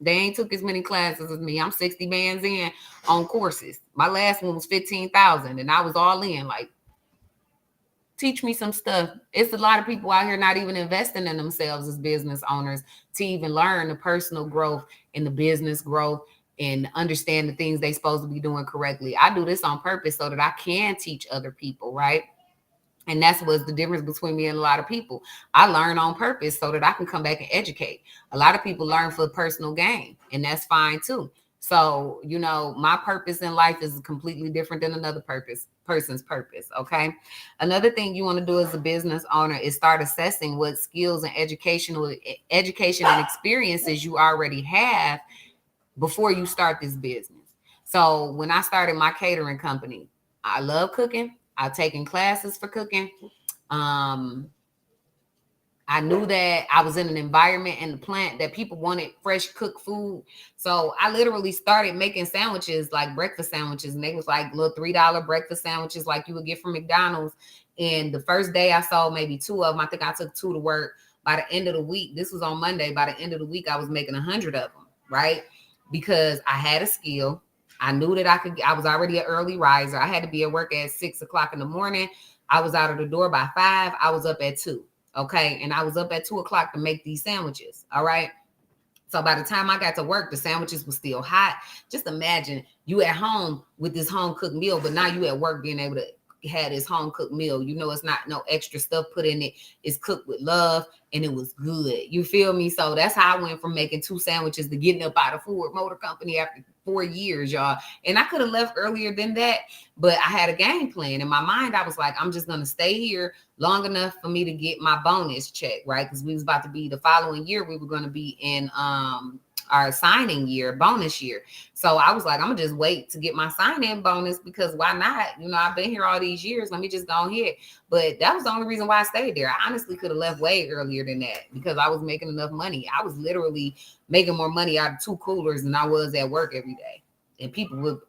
They ain't took as many classes as me. I'm 60 bands in on courses. My last one was 15,000, and I was all in. Like, teach me some stuff. It's a lot of people out here not even investing in themselves as business owners to even learn the personal growth and the business growth and understand the things they supposed to be doing correctly. I do this on purpose so that I can teach other people, right? And that's what's the difference between me and a lot of people. I learn on purpose so that I can come back and educate. A lot of people learn for personal gain, and that's fine too. So, my purpose in life is completely different than another person's purpose. Okay. Another thing you want to do as a business owner is start assessing what skills and education and experiences you already have before you start this business. So when I started my catering company, I love cooking. I've taken classes for cooking. I knew that I was in an environment in the plant that people wanted fresh cooked food. So I literally started making sandwiches, like breakfast sandwiches. And they was like little $3 breakfast sandwiches like you would get from McDonald's. And the first day I sold maybe 2 of them. I think I took 2 to work. By the end of the week, this was on Monday. By the end of the week, I was making 100 of them, right? Because I had a skill. I knew that I was already an early riser. I had to be at work at 6 o'clock in the morning. I was out of the door by 5. I was up at 2. Okay. And I was up at 2 o'clock to make these sandwiches. All right. So by the time I got to work, the sandwiches were still hot. Just imagine you at home with this home cooked meal, but now you at work being able to have this home cooked meal. It's not no extra stuff put in it. It's cooked with love and it was good. You feel me? So that's how I went from making 2 sandwiches to getting up out of Ford Motor Company after 4 years, y'all. And I could have left earlier than that, but I had a game plan. In my mind, I was like, I'm just going to stay here long enough for me to get my bonus check, right? Because we was about to be the following year, we were going to be in our signing year, bonus year. So I was like, I'm gonna just wait to get my sign-in bonus, because why not? I've been here all these years. Let me just go ahead. But that was the only reason why I stayed there. I honestly could have left way earlier than that, because I was making enough money. I was literally making more money out of 2 coolers than I was at work every day. And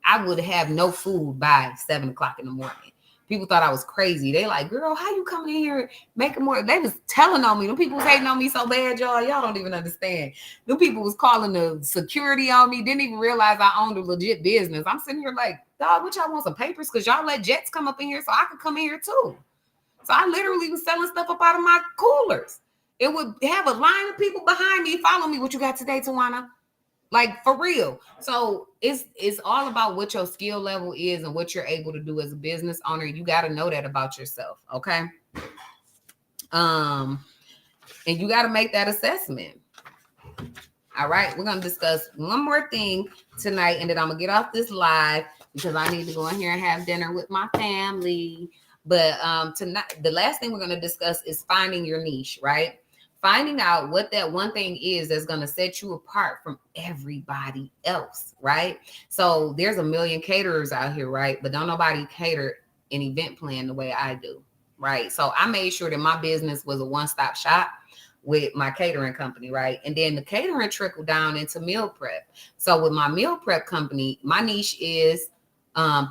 I would have no food by 7 o'clock in the morning. People thought I was crazy. They like, girl, how you coming in here making more? They was telling on me. Them people was hating on me so bad, y'all. Y'all don't even understand. Them people was calling the security on me. Didn't even realize I owned a legit business. I'm sitting here like, dog, what y'all want, some papers? Because y'all let jets come up in here so I could come in here too. So I literally was selling stuff up out of my coolers. It would have a line of people behind me. Follow me. What you got today, Tawana? Like, for real. So it's all about what your skill level is and what you're able to do as a business owner. You got to know that about yourself. Okay. And you got to make that assessment. All right. We're going to discuss one more thing tonight, and then I'm going to get off this live because I need to go in here and have dinner with my family. But tonight, the last thing we're going to discuss is finding your niche, right? Finding out what that one thing is that's going to set you apart from everybody else, right? So there's a million caterers out here, right? But don't nobody cater an event plan the way I do, right? So I made sure that my business was a one-stop shop with my catering company, right? And then the catering trickled down into meal prep. So with my meal prep company, my niche is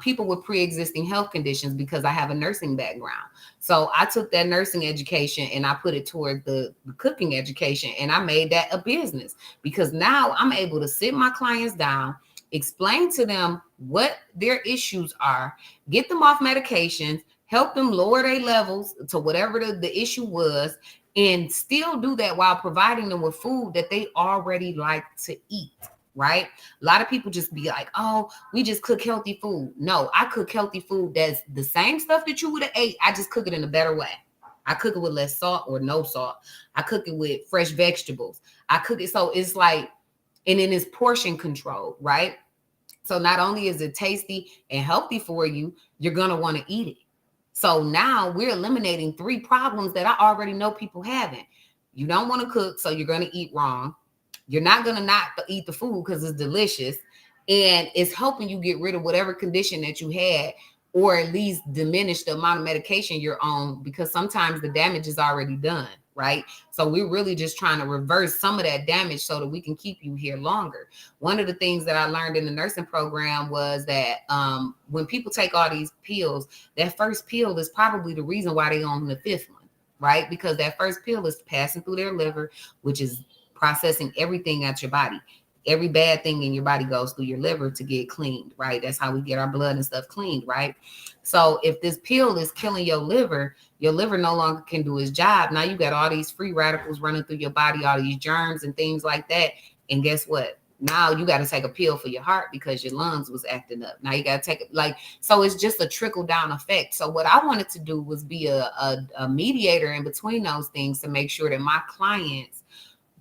people with pre-existing health conditions, because I have a nursing background. So I took that nursing education and I put it toward the cooking education, and I made that a business, because now I'm able to sit my clients down, explain to them what their issues are, get them off medications, help them lower their levels to whatever the issue was, and still do that while providing them with food that they already like to eat. Right? A lot of people just be like, oh, we just cook healthy food. No, I cook healthy food that's the same stuff that you would have ate. I just cook it in a better way. I cook it with less salt or no salt. I cook it with fresh vegetables. I cook it so it's like, and then it's portion control, right? So not only is it tasty and healthy for you, you're going to want to eat it. So now we're eliminating 3 problems that I already know people having. You don't want to cook, so you're going to eat wrong. You're not going to not eat the food because it's delicious, and it's helping you get rid of whatever condition that you had, or at least diminish the amount of medication you're on, because sometimes the damage is already done, right? So we're really just trying to reverse some of that damage so that we can keep you here longer. One of the things that I learned in the nursing program was that when people take all these pills, that first pill is probably the reason why they're on the 5th one, right? Because that first pill is passing through their liver, which is processing everything out your body. Every bad thing in your body goes through your liver to get cleaned, right? That's how we get our blood and stuff cleaned, right? So if this pill is killing your liver no longer can do its job. Now you got all these free radicals running through your body, all these germs and things like that. And guess what? Now you got to take a pill for your heart because your lungs was acting up. Now you got to take it, like, so it's just a trickle down effect. So what I wanted to do was be a mediator in between those things to make sure that my clients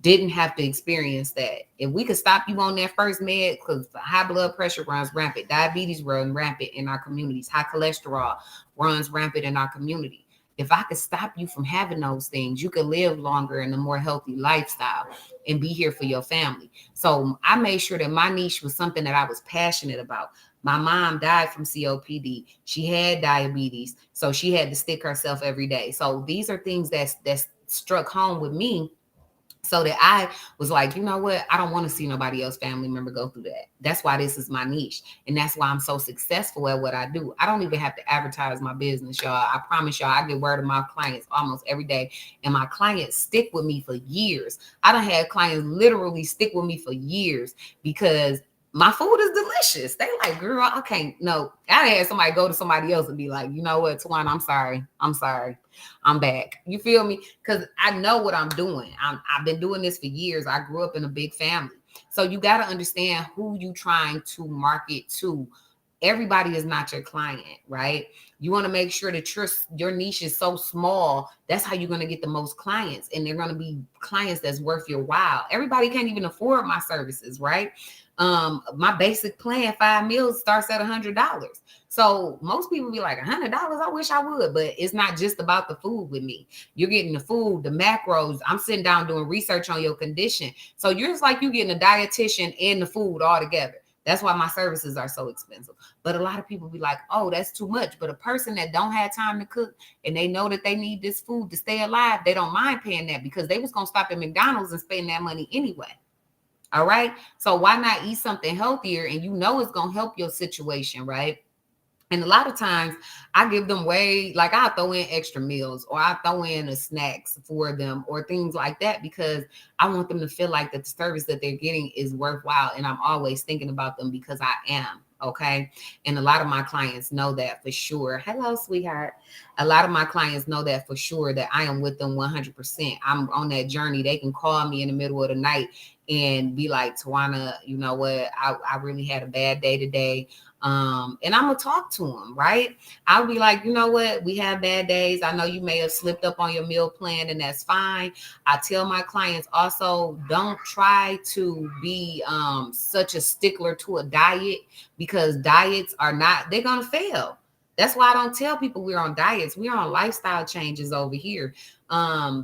didn't have to experience that. If we could stop you on that first med, because high blood pressure runs rampant, diabetes runs rampant in our communities, high cholesterol runs rampant in our community. If I could stop you from having those things, you could live longer in a more healthy lifestyle and be here for your family. So I made sure that my niche was something that I was passionate about. My mom died from COPD. She had diabetes, so she had to stick herself every day. So these are things that's struck home with me, so that I was like, you know what? I don't want to see nobody else family member go through that. That's why this is my niche. And that's why I'm so successful at what I do. I don't even have to advertise my business, y'all. I promise y'all, I get word of my clients almost every day. And my clients stick with me for years. I done had clients literally stick with me for years because my food is delicious. They like, girl, I can't. No, I had somebody go to somebody else and be like, you know what, Twan, I'm sorry. I'm back. You feel me? Because I know what I'm doing. I've been doing this for years. I grew up in a big family. So you got to understand who you trying to market to. Everybody is not your client, right? You want to make sure that your niche is so small. That's how you're going to get the most clients. And they're going to be clients that's worth your while. Everybody can't even afford my services, right? My basic plan, 5 meals, starts at $100. So most people be like, $100, I wish I would, but it's not just about the food with me. You're getting the food, the macros. I'm sitting down doing research on your condition. So you're just like you getting a dietitian and the food all together. That's why my services are so expensive. But a lot of people be like, oh, that's too much. But a person that don't have time to cook and they know that they need this food to stay alive, they don't mind paying that, because they was going to stop at McDonald's and spend that money anyway. All right. So why not eat something healthier, and you know it's going to help your situation, right? And a lot of times I give them I throw in extra meals, or I throw in the snacks for them or things like that, because I want them to feel like that the service that they're getting is worthwhile. And I'm always thinking about them because I am. Okay. And a lot of my clients know that for sure. Hello, sweetheart. A lot of my clients know that for sure, that I am with them 100%. I'm on that journey. They can call me in the middle of the night and be like, Tawana, you know what? I really had a bad day today. And I'm gonna talk to them, right? I'll be like, you know what? We have bad days. I know you may have slipped up on your meal plan, and that's fine. I tell my clients also, don't try to be such a stickler to a diet, because diets they're gonna fail. That's why I don't tell people we're on diets. We're on lifestyle changes over here,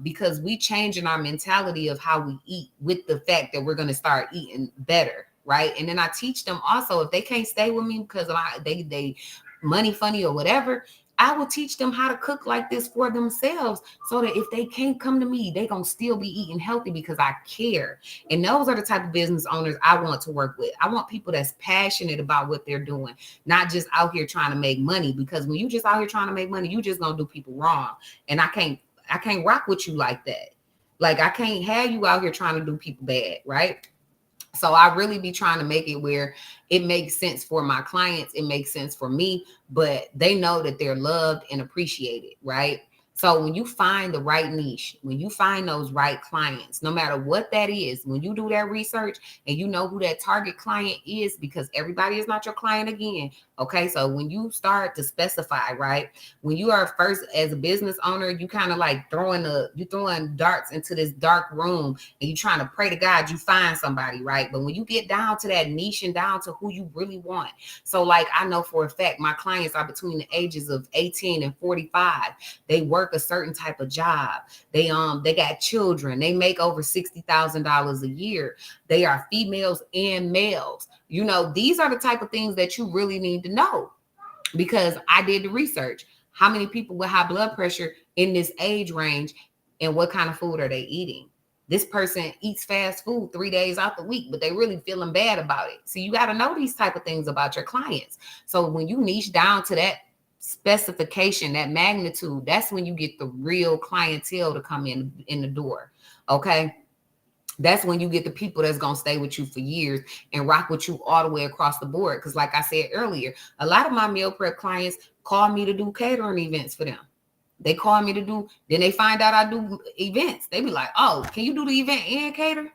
because we changing our mentality of how we eat with the fact that we're going to start eating better, right? And then I teach them also, if they can't stay with me because they money funny or whatever, I will teach them how to cook like this for themselves so that if they can't come to me, they gonna still be eating healthy because I care. And those are the type of business owners I want to work with. I want people that's passionate about what they're doing, not just out here trying to make money, because when you just out here trying to make money, you just gonna do people wrong. And I can't rock with you like that. Like I can't have you out here trying to do people bad, right? So I really be trying to make it where it makes sense for my clients. It makes sense for me, but they know that they're loved and appreciated, right? So when you find the right niche, when you find those right clients, no matter what that is, when you do that research and you know who that target client is, because everybody is not your client again. Okay. So when you start to specify, right, when you are first as a business owner, you kind of like throwing darts into this dark room and you trying to pray to God you find somebody, right? But when you get down to that niche and down to who you really want. So like I know for a fact my clients are between the ages of 18 and 45. They work a certain type of job. They got children. They make over $60,000 a year. They are females and males. You know, these are the type of things that you really need to know, because I did the research. How many people with high blood pressure in this age range, and what kind of food are they eating? This person eats fast food 3 days out the week, but they really feeling bad about it. So you got to know these type of things about your clients. So when you niche down to that specification, that magnitude, that's when you get the real clientele to come in the door. Okay. That's when you get the people that's going to stay with you for years and rock with you all the way across the board. Because like I said earlier, a lot of my meal prep clients call me to do catering events for them. They call me to do, then they find out I do events. They be like, oh, can you do the event and cater?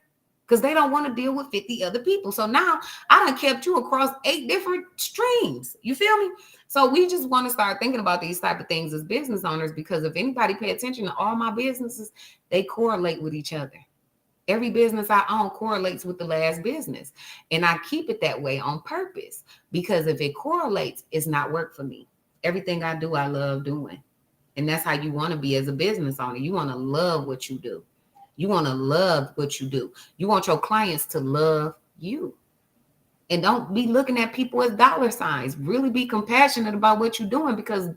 Because they don't want to deal with 50 other people. So now I done kept you across 8 different streams. You feel me? So we just want to start thinking about these type of things as business owners, because if anybody pay attention to all my businesses, they correlate with each other. Every business I own correlates with the last business. And I keep it that way on purpose, because if it correlates, it's not work for me. Everything I do, I love doing. And that's how you want to be as a business owner. You want to love what you do. You want to love what you do. You want your clients to love you. And don't be looking at people as dollar signs. Really be compassionate about what you're doing, because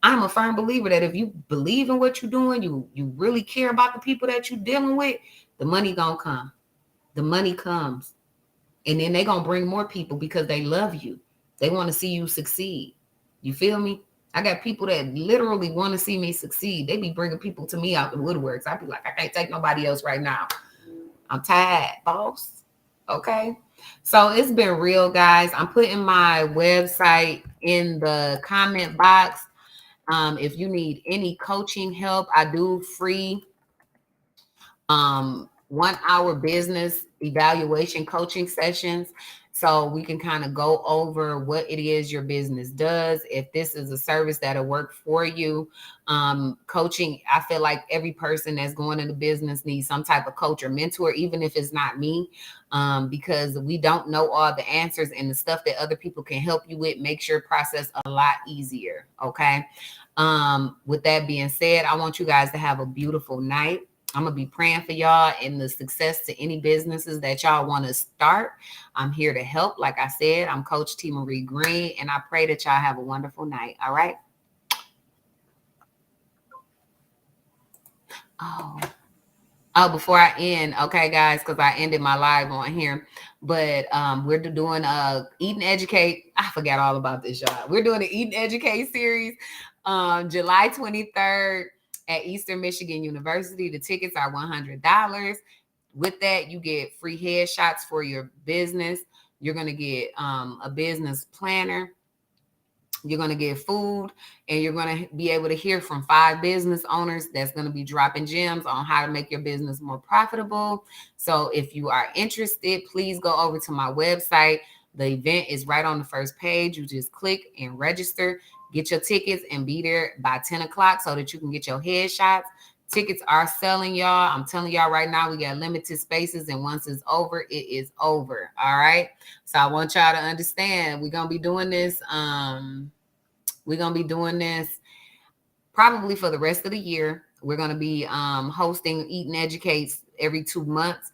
I'm a firm believer that if you believe in what you're doing, you really care about the people that you're dealing with, the money gonna come. The money comes. And then they're gonna bring more people because they love you. They want to see you succeed. You feel me? I got people that literally want to see me succeed. They be bringing people to me out the woodworks. I be like, I can't take nobody else right now. I'm tired, boss. Okay. So it's been real, guys. I'm putting my website in the comment box. If you need any coaching help, I do free 1 hour business evaluation coaching sessions. So we can kind of go over what it is your business does. If this is a service that'll work for you, coaching, I feel like every person that's going into business needs some type of coach or mentor, even if it's not me, because we don't know all the answers, and the stuff that other people can help you with makes your process a lot easier. Okay. With that being said, I want you guys to have a beautiful night. I'm going to be praying for y'all and the success to any businesses that y'all want to start. I'm here to help. Like I said, I'm Coach T. Marie Greene, and I pray that y'all have a wonderful night. All right. Oh, before I end, okay, guys, because I ended my live on here, but we're doing Eat and Educate. I forgot all about this, y'all. We're doing the Eat and Educate series July 23rd at Eastern Michigan University. The tickets are $100. With that, you get free headshots for your business. You're going to get a business planner. You're going to get food, and you're going to be able to hear from 5 business owners that's going to be dropping gems on how to make your business more profitable. So if you are interested, please go over to my website. The event is right on the first page. You just click and register, get your tickets, and be there by 10 o'clock so that you can get your headshots. Tickets are selling, y'all. I'm telling y'all right now, we got limited spaces, and once it's over, it is over. All right. So I want y'all to understand, we're going to be doing this. We're going to be doing this probably for the rest of the year. We're going to be hosting Eat and Educate every 2 months,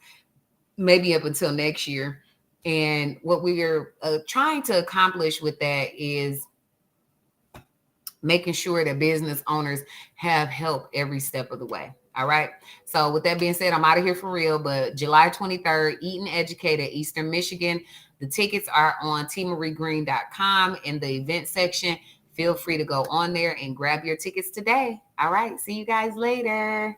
maybe up until next year. And what we are trying to accomplish with that is making sure that business owners have help every step of the way. All right. So with that being said, I'm out of here for real. But July 23rd, Eat and Educate at Eastern Michigan. The tickets are on tmariegreene.com in the event section. Feel free to go on there and grab your tickets today. All right. See you guys later.